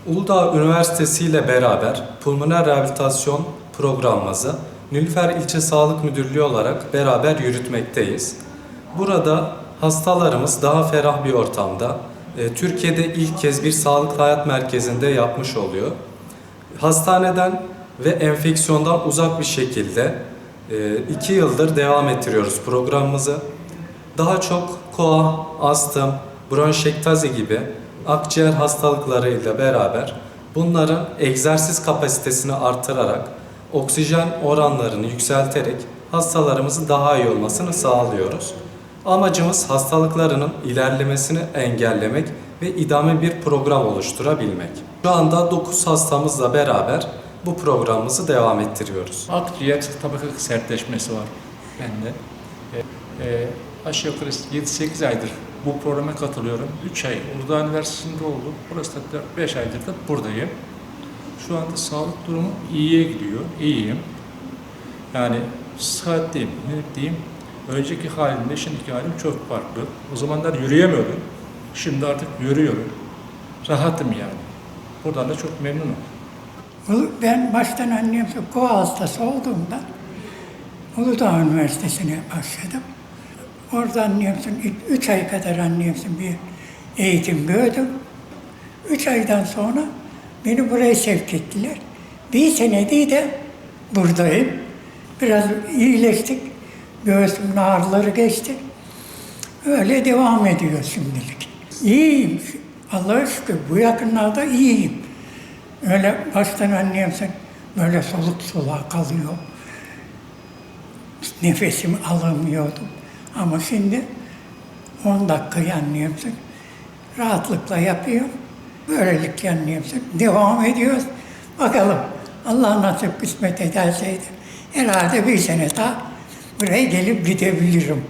Uludağ Üniversitesi ile beraber pulmoner rehabilitasyon programımızı Nilüfer İlçe Sağlık Müdürlüğü olarak beraber yürütmekteyiz. Burada hastalarımız daha ferah bir ortamda, Türkiye'de ilk kez bir sağlık hayat merkezinde yapmış oluyor. Hastaneden ve enfeksiyondan uzak bir şekilde 2 yıldır devam ettiriyoruz programımızı. Daha çok koa, astım, bronşektazi gibi akciğer hastalıklarıyla beraber bunların egzersiz kapasitesini artırarak, oksijen oranlarını yükselterek hastalarımızın daha iyi olmasını sağlıyoruz. Amacımız hastalıklarının ilerlemesini engellemek ve idame bir program oluşturabilmek. Şu anda 9 hastamızla beraber bu programımızı devam ettiriyoruz. Akciğer tabaka sertleşmesi var bende. Aşağı yukarı 7-8 aydır bu programa katılıyorum. 3 ay Uludağ Üniversitesi'nde oldum. Burası da 5 aydır da buradayım. Şu anda sağlık durumu iyiye gidiyor. İyiyim. Yani sıhhatliyim. Ne diyeyim? Önceki halimle şimdiki halim çok farklı. O zamanlar yürüyemiyordum. Şimdi artık yürüyorum. Rahatım yani. Buradan da çok memnunum. Ben baştan anlayamsın, koa hastası olduğumda Uludağ Üniversitesi'ne başladım. Orada anlayamsın, 3 ay kadar anlayamsın bir eğitim gördüm. 3 aydan sonra beni buraya sevk ettiler. Bir senedir de buradayım. Biraz iyileştik, göğsümün ağrıları geçti. Öyle devam ediyor şimdilik. İyiyim, Allah'a şükür bu yakınlarda iyiyim. Öyle baştan anlayamsın, böyle soluk soluğa kalıyor. Nefesimi alamıyordum. Ama şimdi 10 dakikayı anlayamsın, rahatlıkla yapıyorum. Böylelikle anlayamsın, devam ediyoruz. Bakalım, Allah nasip kısmet ederseydi herhalde bir sene daha buraya gelip gidebilirim.